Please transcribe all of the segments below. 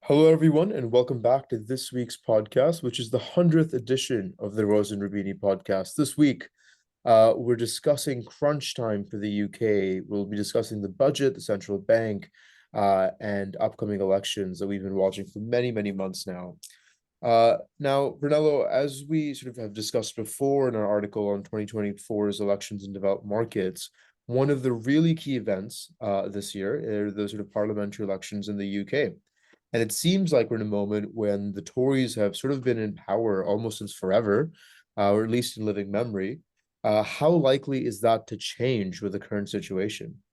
Hello, everyone, and welcome back to this week's podcast, which is the 100th edition of the Rose and Rubini podcast. This week, we're discussing crunch time for the UK. We'll be discussing the budget, the central bank, and upcoming elections that we've been watching for many, many months now. Now, Brunello, as we sort of have discussed before in our article on 2024's elections in developed markets, one of the really key events this year are the sort of parliamentary elections in the UK. And it seems like we're in a moment when the Tories have sort of been in power almost since forever, or at least in living memory. How likely is that to change with the current situation?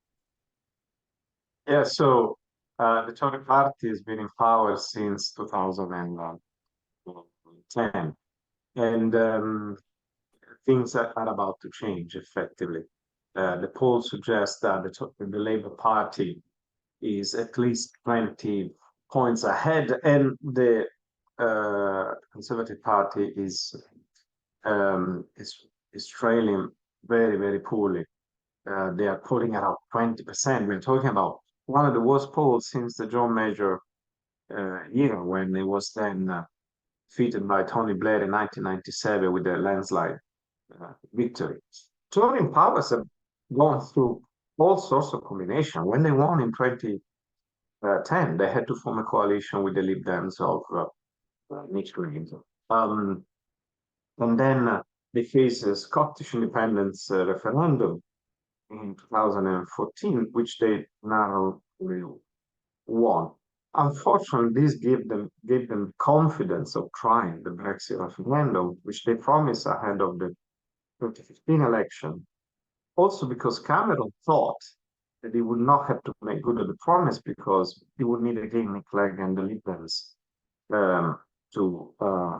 Yeah, so the Tory party has been in power since 2010, and things are about to change effectively. The polls suggest that the Labour Party is at least 20 points ahead, and the Conservative Party um, is is trailing very, very poorly. They are polling around 20%. We're talking about one of the worst polls since the John Major era, when he was then defeated by Tony Blair in 1997 with a landslide victory. Tory powers have gone through all sorts of combination. When they won in 2010, they had to form a coalition with the Lib Dems of Nick Greens. And then they faced a Scottish independence referendum in 2014, which they narrowly won. Unfortunately, this gave them confidence of trying the Brexit referendum, which they promised ahead of the 2015 election. Also, because Cameron thought that he would not have to make good on the promise because he would need again Nick Clegg and the Lib Dems um, to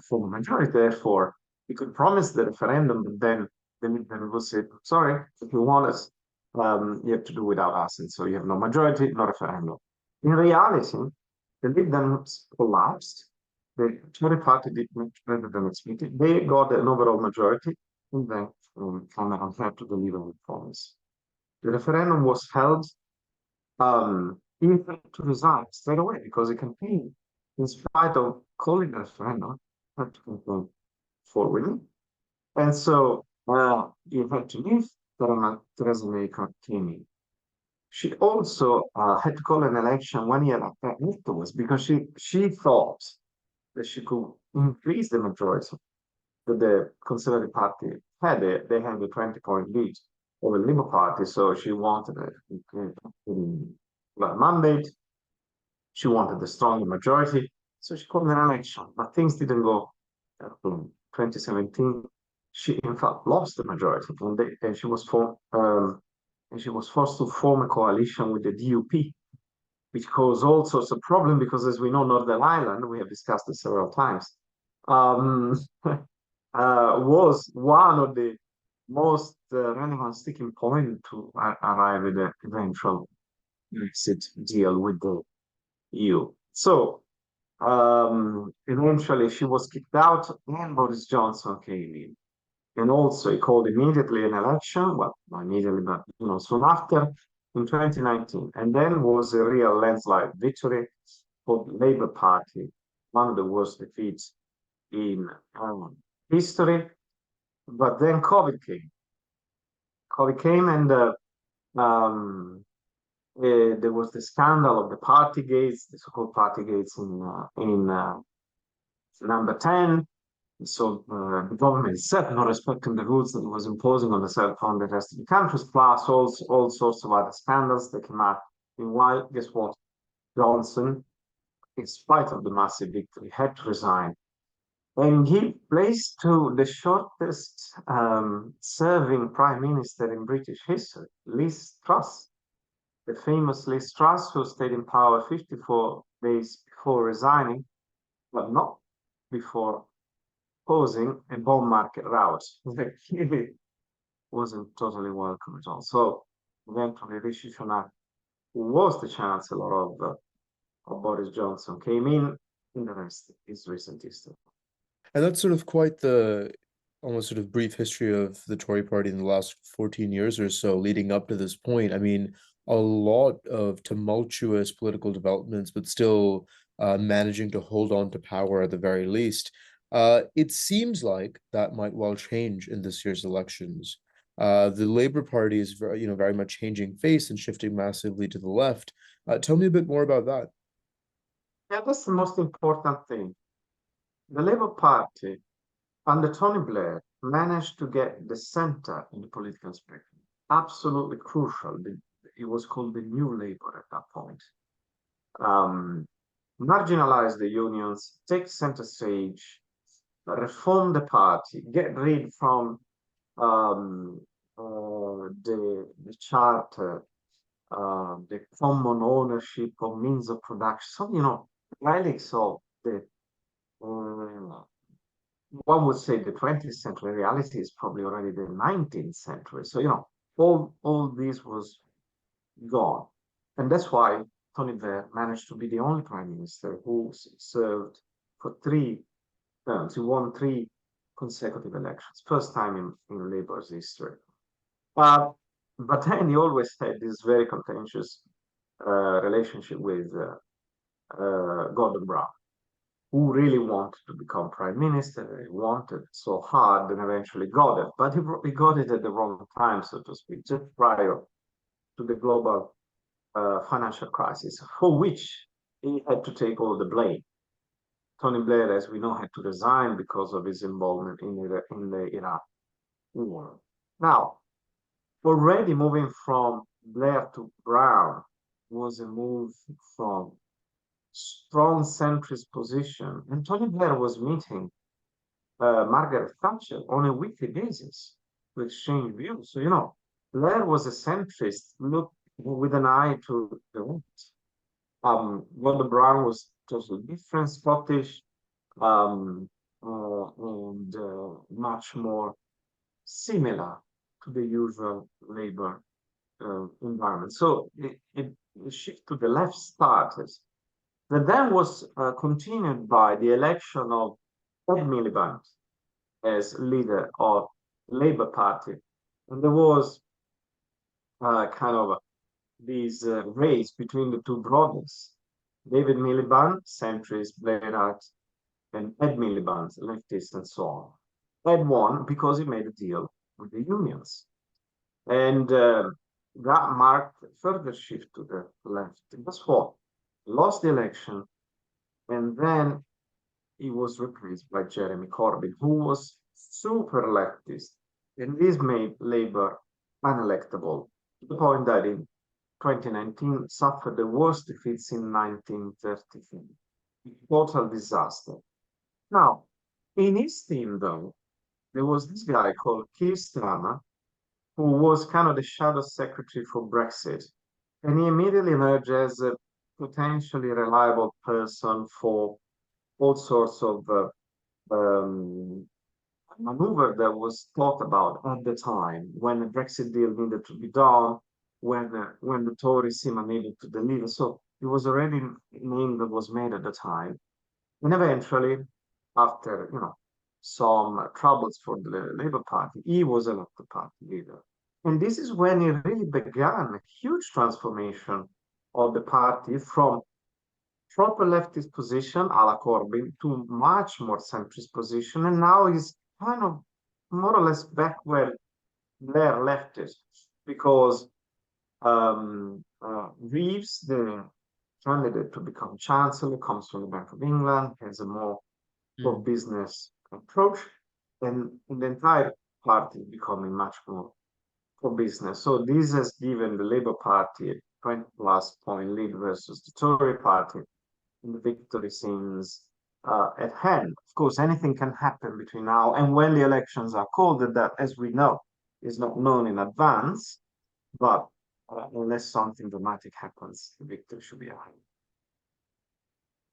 form a majority. Therefore, he could promise the referendum, but then the Lib Dems would say, "Sorry, if you want us, you have to do without us, and so you have no majority, no referendum." In reality, the Lib Dems collapsed. The Tory party did much better than expected. They got an overall majority, and then Cameron had to deliver on the promise. The referendum was held. He had to resign straight away because he campaigned, in spite of calling the referendum, had to campaign for winning. And so he had to leave. Theresa May came in. She also had to call an election 1 year afterwards because she thought that she could increase the majority that the Conservative Party had. They had a 20-point lead over the Labour Party, so she wanted a mandate. She wanted a stronger majority, so she called an election. But things didn't go in 2017. She in fact lost the majority, and she was forced to form a coalition with the DUP, which caused all sorts of problems because, as we know, Northern Ireland, we have discussed it several times, um, was one of the most relevant sticking point to arrive at the eventual Brexit deal with the EU. So eventually she was kicked out and Boris Johnson came in. And also he called immediately an election, well, not immediately, but soon after, in 2019. And then was a real landslide victory for the Labour Party, one of the worst defeats in history. But then COVID came. COVID came, and there was the scandal of the party gates, the so-called party gates in number 10. So the government itself not respecting the rules that it was imposing on itself on the rest of the countries, plus all sorts of other scandals that came out. Meanwhile, guess what? Johnson, in spite of the massive victory, had to resign. And he placed to the shortest serving prime minister in British history, Liz Truss, the famous Liz Truss, who stayed in power 54 days before resigning, but not before posing a bond market route that clearly wasn't totally welcome at all. So eventually Rishi Sunak, who was the chancellor of Boris Johnson, came in the rest is recent history. And that's sort of quite the almost sort of brief history of the Tory party in the last 14 years or so leading up to this point. I mean, a lot of tumultuous political developments, but still managing to hold on to power at the very least. It seems like that might well change in this year's elections. The Labour Party is very much changing face and shifting massively to the left. Tell me a bit more about that. Yeah, that's the most important thing. The Labour Party under Tony Blair managed to get the center in the political spectrum. Absolutely crucial. It was called the New Labour at that point. Marginalize the unions, take center stage, reform the party, get rid from the charter, the common ownership of means of production. So, relics of the one would say the 20th century. Reality is probably already the 19th century. So, all this was gone. And that's why Tony Blair managed to be the only prime minister who served for 3 terms. He won 3 consecutive elections, first time in Labour's history. But then he always had this very contentious relationship with Gordon Brown, who really wanted to become prime minister. He wanted so hard and eventually got it, but he got it at the wrong time, so to speak, just prior to the global financial crisis, for which he had to take all the blame. Tony Blair, as we know, had to resign because of his involvement in the Iraq war. Now, already moving from Blair to Brown was a move from strong centrist position, and Tony Blair was meeting Margaret Thatcher on a weekly basis to exchange views. So, Blair was a centrist, look with an eye to the right. Gordon Brown was totally different, Scottish, and much more similar to the usual Labour environment. So the shift to the left started. That then was continued by the election of Ed Miliband as leader of the Labour Party. And there was kind of this race between the two brothers, David Miliband, centrist, Blairite, and Ed Miliband, leftist, and so on. Ed won because he made a deal with the unions. And that marked a further shift to the left. And guess what? Lost the election, and then he was replaced by Jeremy Corbyn, who was super leftist. And this made Labour unelectable, to the point that in 2019 suffered the worst defeats in 1933. Total disaster. Now, in his team, though, there was this guy called Keir Starmer, who was kind of the shadow secretary for Brexit. And he immediately emerged as a potentially reliable person for all sorts of maneuver that was thought about at the time when the Brexit deal needed to be done, when the Tories seemed unable to deliver. So it was already a name that was made at the time. And eventually, after some troubles for the Labour Party, he was elected party leader. And this is when it really began a huge transformation of the party from proper leftist position, a la Corbyn, to much more centrist position. And now he's kind of more or less back where Blair left it, because Reeves, the candidate to become chancellor, comes from the Bank of England, has a more for business approach, and the entire party is becoming much more for business. So this has given the Labour Party a 20+ point lead versus the Tory party, and the victory seems at hand. Of course, anything can happen between now and when the elections are called, that, as we know, is not known in advance, but unless something dramatic happens, the victory should be high.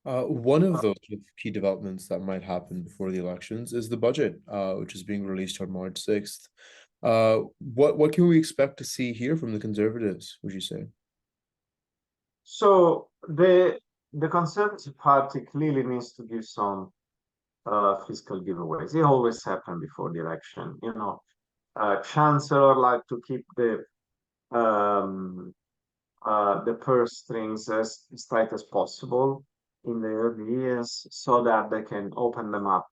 One of those key developments that might happen before the elections is the budget, which is being released on March 6th. What can we expect to see here from the Conservatives, would you say? So the Conservative Party clearly needs to give some fiscal giveaways. It always happens before the election. Chancellor like to keep the purse strings as tight as possible. in the early years so that they can open them up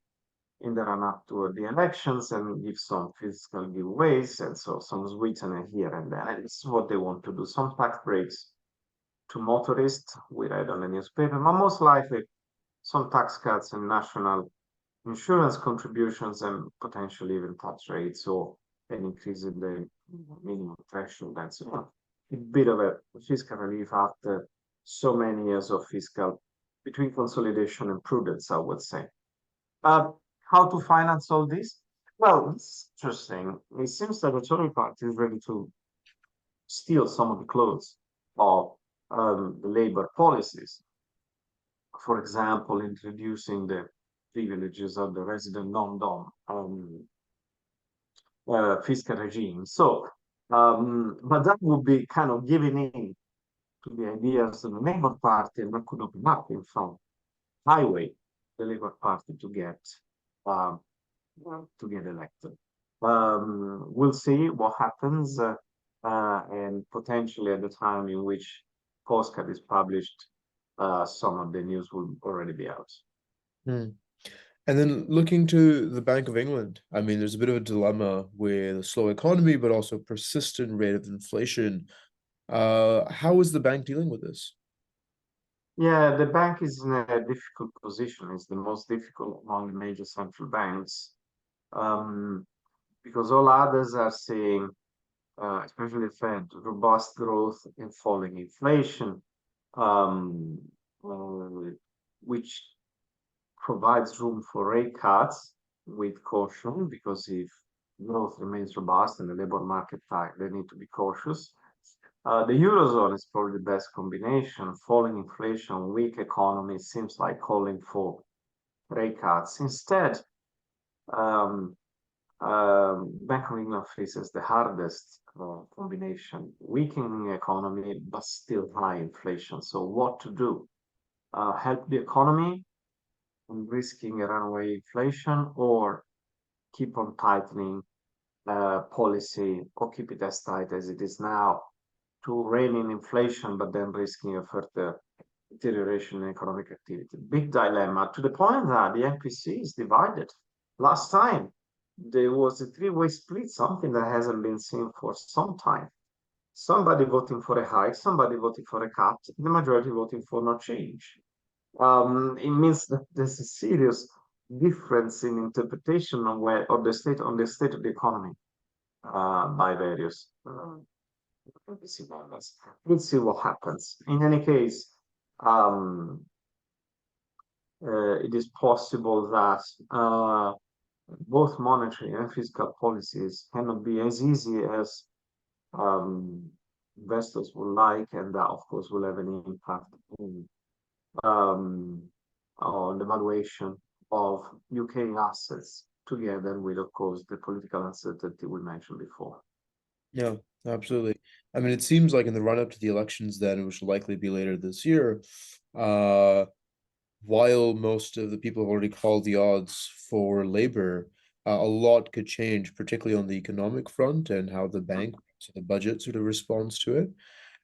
in the run-up to the elections and give some fiscal giveaways and so some sweetener here and there. And it's what they want to do. Some tax breaks to motorists, we read on the newspaper, but most likely some tax cuts and national insurance contributions and potentially even tax rates or an increase in the minimum threshold and so on. A bit of a fiscal relief after so many years of fiscal between consolidation and prudence, I would say. How to finance all this? Well, it's interesting. It seems that the Tory party is ready to steal some of the clothes of the Labour policies. For example, introducing the privileges of the resident non-dom fiscal regime. So, but that would be kind of giving in to the ideas of the Labour Party, and that could open up, in fact, highway the Labour Party to get elected. We'll see what happens, and potentially at the time in which postcard is published, some of the news will already be out. Hmm. And then looking to the Bank of England, I mean, there's a bit of a dilemma with a slow economy, but also persistent rate of inflation. How is the bank dealing with this? Yeah, the bank is in a difficult position. It's the most difficult among the major central banks, because all others are seeing, especially the Fed, robust growth and falling inflation, which provides room for rate cuts with caution, because if growth remains robust and the labor market tight, they need to be cautious. The Eurozone is probably the best combination. Falling inflation, weak economy seems like calling for rate cuts. Instead, Bank of England faces the hardest combination: weakening economy, but still high inflation. So what to do? Help the economy and risking a runaway inflation, or keep on tightening policy, or keep it as tight as it is now to rein in inflation, but then risking a further deterioration in economic activity. Big dilemma, to the point that the MPC is divided. Last time there was a three-way split, something that hasn't been seen for some time. Somebody voting for a hike, somebody voting for a cut, the majority voting for no change. It means that there's a serious difference in interpretation of where of the state of the economy by various MPC members. We'll see what happens. In any case, it is possible that both monetary and fiscal policies cannot be as easy as investors would like, and that, of course, will have an impact on the valuation of UK assets, together with, of course, the political uncertainty we mentioned before. Yeah, absolutely. I mean, it seems like in the run-up to the elections then, which will likely be later this year, while most of the people have already called the odds for Labour, a lot could change, particularly on the economic front and how the bank, so the budget sort of responds to it.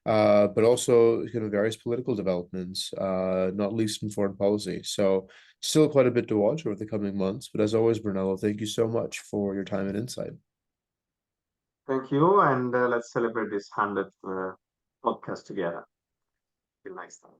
But also kind of various political developments, not least in foreign policy. So still quite a bit to watch over the coming months. But as always, Brunello, thank you so much for your time and insight. Thank you, and let's celebrate this 100th podcast together. Till next time.